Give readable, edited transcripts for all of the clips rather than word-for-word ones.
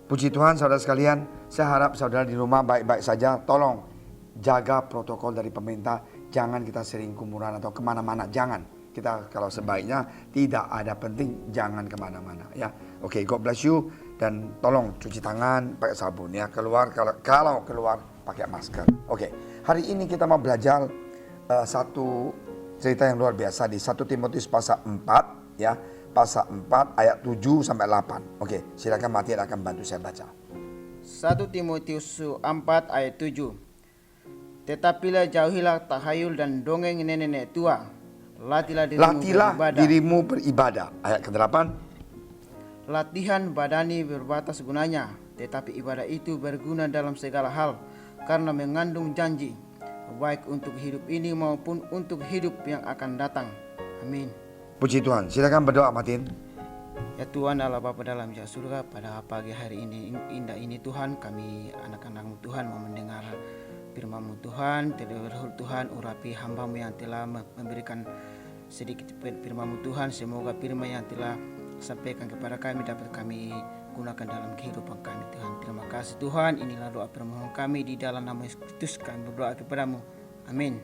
Puji Tuhan saudara sekalian, saya harap saudara di rumah baik-baik saja. Tolong jaga protokol dari pemerintah. Jangan kita sering kumuran atau kemana-mana. Jangan. Kita kalau sebaiknya tidak ada penting, jangan kemana-mana ya. Oke, God bless you. Dan tolong cuci tangan pakai sabun ya. Keluar kalau keluar pakai masker. Oke, hari ini kita mau belajar satu cerita yang luar biasa di 1 Timotius pasal 4 ya. Pasal 4 ayat 7 sampai 8. Oke, silakan Matian akan bantu saya baca. 1 Timotius 4 ayat 7. Tetapilah jauhilah tahayul dan dongeng nenek tua. Latihlah dirimu beribadah. Ayat ke-8. Latihan badani berbatas gunanya, tetapi ibadah itu berguna dalam segala hal, karena mengandung janji, baik untuk hidup ini maupun untuk hidup yang akan datang. Amin. Puji Tuhan, silakan berdoa Martin. Ya Tuhan Allah Bapa dalam surga, pada pagi hari ini indah ini Tuhan, kami anak-anak Tuhan mau mendengar firman-Mu Tuhan. Terlebih Tuhan urapi hamba-Mu yang telah memberikan sedikit firman-Mu Tuhan. Semoga firman yang telah sampaikan kepada kami dapat kami gunakan dalam kehidupan kami Tuhan. Terima kasih Tuhan. Inilah doa permohonan kami di dalam nama Yesus Kristus kami berdoa kepada-Mu. Amin.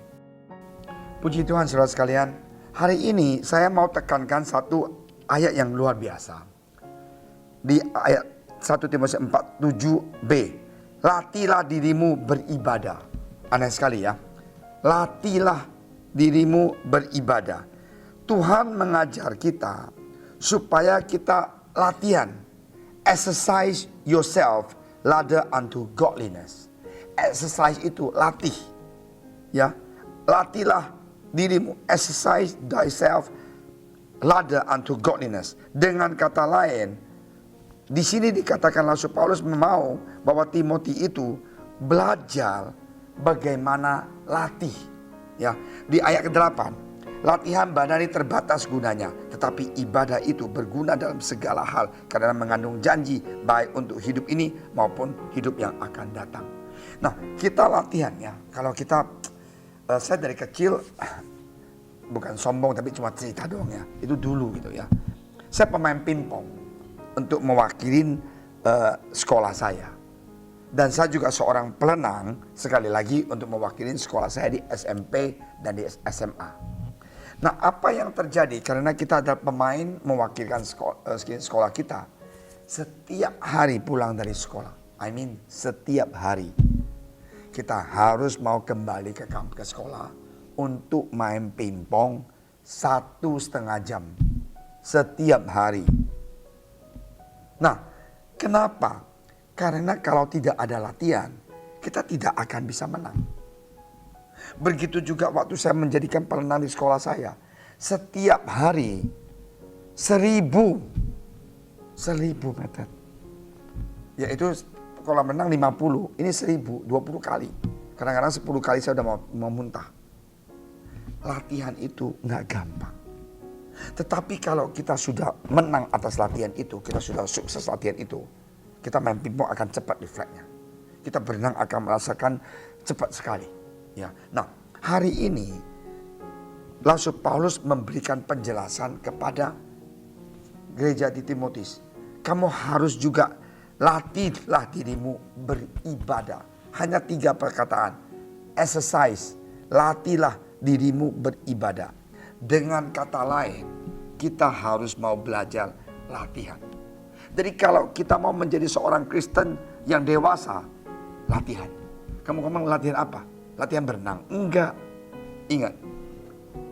Puji Tuhan saudara sekalian. Hari ini saya mau tekankan satu ayat yang luar biasa. Di ayat 1 Timotius 4:7b. Latihlah dirimu beribadah. Aneh sekali ya. Latihlah dirimu beribadah. Tuhan mengajar kita supaya kita latihan. Exercise yourself ladder unto godliness. Exercise itu latih. Ya. Latihlah dirimu, exercise thyself ladder unto godliness. Dengan kata lain, di sini dikatakan Rasul Paulus mau bahwa Timothy itu belajar bagaimana latih. Ya, di ayat ke-8, latihan badani terbatas gunanya, tetapi ibadah itu berguna dalam segala hal karena mengandung janji baik untuk hidup ini maupun hidup yang akan datang. Nah, kita latihan ya. Kalau kita saya dari kecil, bukan sombong tapi cuma cerita doang ya. Itu dulu gitu ya. Saya pemain pingpong untuk mewakili sekolah saya. Dan saya juga seorang pelenang sekali lagi untuk mewakili sekolah saya di SMP dan di SMA. Nah, apa yang terjadi karena kita adalah pemain mewakilkan sekolah kita. Setiap hari pulang dari sekolah, setiap hari kita harus mau kembali ke sekolah untuk main pingpong 1,5 jam setiap hari. Nah, kenapa? Karena kalau tidak ada latihan, kita tidak akan bisa menang. Begitu juga waktu saya menjadikan pelenang di sekolah saya. Setiap hari 1.000 meter. Yaitu kolam renang 50, ini 1.000, 20 kali. Kadang-kadang 10 kali saya udah mau muntah. Latihan itu nggak gampang. Tetapi kalau kita sudah menang atas latihan itu, kita sudah sukses latihan itu, kita main pingpong akan cepat refleksnya. Kita berenang akan merasakan cepat sekali. Ya. Nah, hari ini Rasul Paulus memberikan penjelasan kepada gereja di Timotius. Kamu harus juga latihlah dirimu beribadah. Hanya 3 perkataan. Exercise, latihlah dirimu beribadah. Dengan kata lain, kita harus mau belajar latihan. Jadi kalau kita mau menjadi seorang Kristen yang dewasa, latihan. Kamu latihan apa? Latihan berenang? Enggak. Ingat,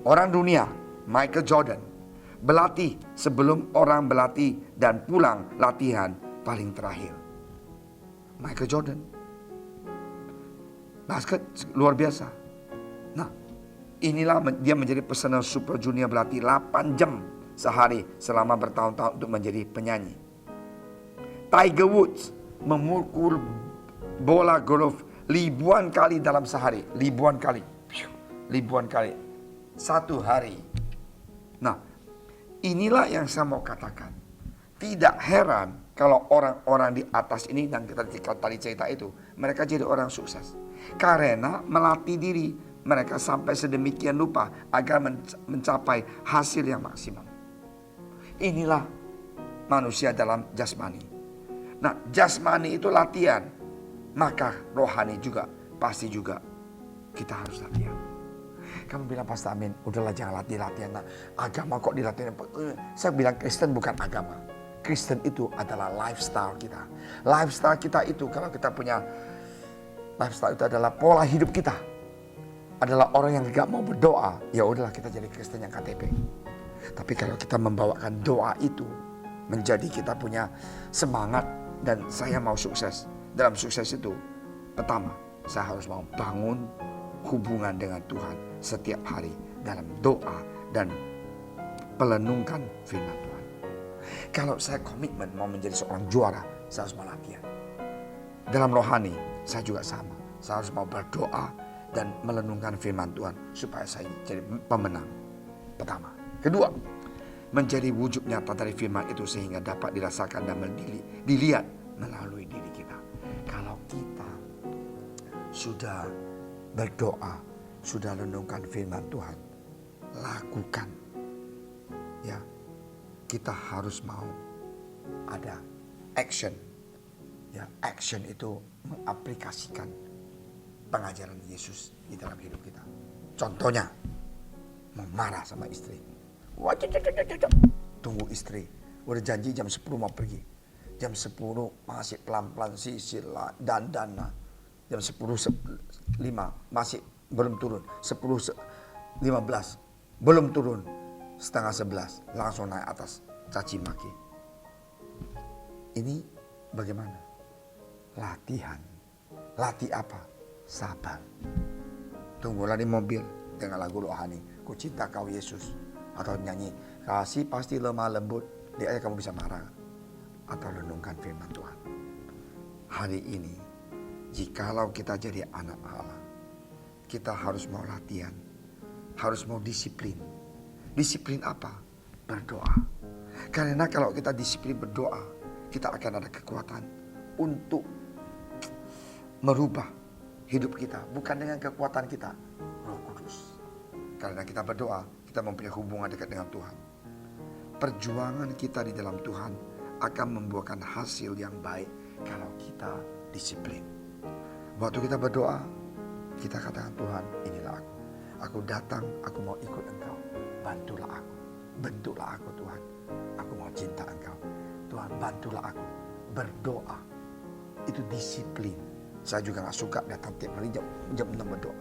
orang dunia, Michael Jordan, berlatih sebelum orang berlatih dan pulang latihan paling terakhir. Michael Jordan. Basket luar biasa. Nah, inilah dia menjadi personal super junior berlatih 8 jam sehari selama bertahun-tahun untuk menjadi penyanyi. Tiger Woods memukul bola golf ribuan kali dalam sehari. Ribuan kali. Satu hari. Nah, inilah yang saya mau katakan. Tidak heran kalau orang-orang di atas ini dan kita tadi cerita itu, mereka jadi orang sukses. Karena melatih diri mereka sampai sedemikian rupa agar mencapai hasil yang maksimal. Inilah manusia dalam jasmani. Nah, jasmani itu latihan, maka rohani juga pasti juga kita harus latihan. Kamu bilang, Pastor Amin, udahlah jangan latihan. Nah, agama kok dilatihan? Saya bilang Kristen bukan agama. Kristen itu adalah lifestyle kita. Lifestyle kita itu, kalau kita punya lifestyle itu adalah pola hidup kita. Adalah orang yang gak mau berdoa, ya udahlah kita jadi Kristen yang KTP. Tapi kalau kita membawakan doa itu menjadi kita punya semangat dan saya mau sukses. Dalam sukses itu, pertama, saya harus mau bangun hubungan dengan Tuhan setiap hari dalam doa dan merenungkan firman Tuhan. Kalau saya komitmen mau menjadi seorang juara, saya harus latihan. Dalam rohani, saya juga sama. Saya harus mau berdoa dan merenungkan firman Tuhan supaya saya jadi pemenang. Pertama. Kedua, menjadi wujud nyata dari firman itu sehingga dapat dirasakan dan dilihat melalui diri kita. Kalau kita sudah berdoa, sudah renungkan firman Tuhan, lakukan. Ya, kita harus mau ada action. Ya, action itu mengaplikasikan pengajaran Yesus di dalam hidup kita. Contohnya, marah sama istri. Tunggu istri, udah janji jam 10 mau pergi. Jam 10 masih pelan-pelan sisil dandana. Jam 10.05 masih belum turun. 10.15 belum turun. Setengah 11 langsung naik atas caci maki. Ini bagaimana? Latihan. Latih apa? Sabar. Tunggulah di mobil dengan lagu rohani. Ku cinta kau Yesus. Atau nyanyi, kasih pasti lemah lembut. Dia kamu bisa marah. Atau renungkan firman Tuhan. Hari ini, jikalau kita jadi anak Allah, kita harus mau latihan. Harus mau disiplin. Disiplin apa? Berdoa. Karena kalau kita disiplin berdoa, kita akan ada kekuatan untuk merubah hidup kita. Bukan dengan kekuatan kita, Roh Kudus. Karena kita berdoa, kita mempunyai hubungan dekat dengan Tuhan. Perjuangan kita di dalam Tuhan akan membuahkan hasil yang baik kalau kita disiplin. Waktu kita berdoa, kita katakan, Tuhan, inilah aku. Aku datang, aku mau ikut Engkau. Bantulah aku. Bentuklah aku, Tuhan. Aku mau cinta Engkau. Tuhan, bantulah aku. Berdoa. Itu disiplin. Saya juga gak suka datang tiap hari jam 6 berdoa.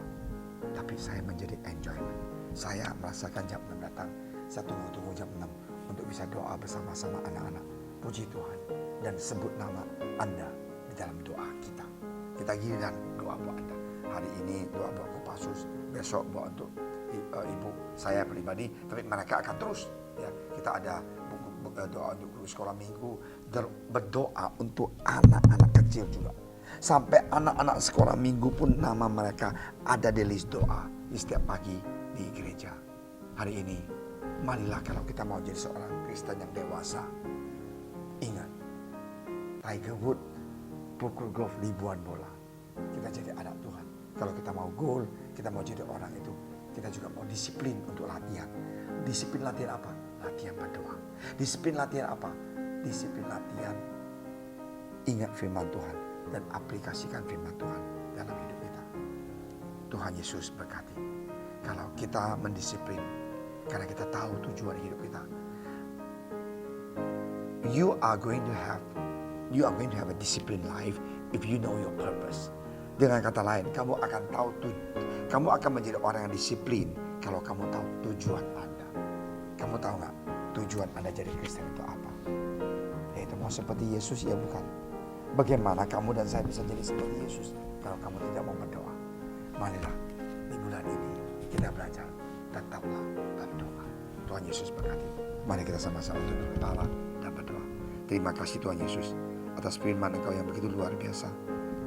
Tapi saya menjadi enjoyment. Saya merasakan jam 6 datang. Saya tunggu jam 6 untuk bisa doa bersama-sama anak-anak. Puji Tuhan. Dan sebut nama Anda di dalam doa kita. Kita giliran doa buat Anda. Hari ini doa buat Kopassus. Besok buat untuk ibu saya pribadi. Tapi mereka akan terus. Ya, kita ada doa untuk guru sekolah minggu. Berdoa untuk anak-anak kecil juga. Sampai anak-anak sekolah minggu pun nama mereka ada di list doa di setiap pagi di gereja. Hari ini, marilah kalau kita mau jadi seorang Kristen yang dewasa. Ingat, Tiger Wood pukul golf ribuan bola. Kita jadi anak Tuhan. Kalau kita mau gol, kita mau jadi orang itu, kita juga mau disiplin untuk latihan. Disiplin latihan apa? Latihan berdoa. Disiplin latihan apa? Disiplin latihan ingat firman Tuhan dan aplikasikan firman Tuhan dalam hidup kita. Tuhan Yesus berkati. Kalau kita mendisiplin, karena kita tahu tujuan hidup kita, you are going to have a disciplined life if you know your purpose. Dengan kata lain, kamu akan menjadi orang yang disiplin kalau kamu tahu tujuan Anda. Kamu tahu nggak tujuan Anda jadi Kristen itu apa? Yaitu mau seperti Yesus, ya bukan? Bagaimana kamu dan saya bisa jadi seperti Yesus kalau kamu tidak mau berdoa? Marilah di bulan ini kita belajar, tetaplah berdoa. Tuhan Yesus berkati. Mari kita sama-sama tunduk kepala dan berdoa. Terima kasih Tuhan Yesus atas firman Engkau yang begitu luar biasa.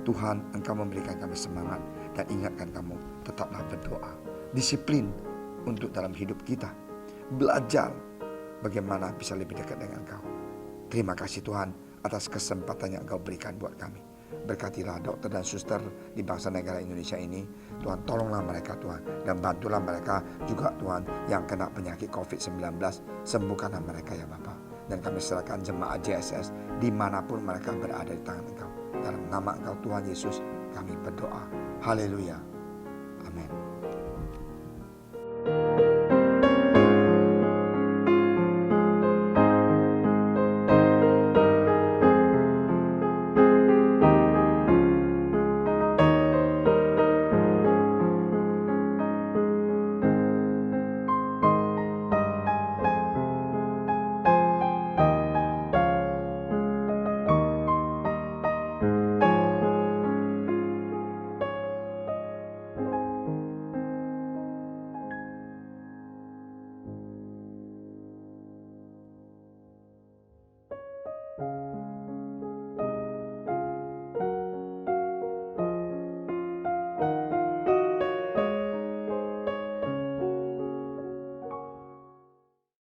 Tuhan, Engkau memberikan kami semangat dan ingatkan kamu tetaplah berdoa. Disiplin untuk dalam hidup kita. Belajar bagaimana bisa lebih dekat dengan Engkau. Terima kasih Tuhan atas kesempatan yang Engkau berikan buat kami. Berkatilah dokter dan suster di bangsa negara Indonesia ini. Tuhan, tolonglah mereka Tuhan. Dan bantulah mereka juga Tuhan yang kena penyakit COVID-19. Sembuhkanlah mereka ya Bapa. Dan kami serahkan jemaat JSS dimanapun mereka berada di tangan Engkau. Dalam nama Engkau Tuhan Yesus kami berdoa. Haleluya. Amin.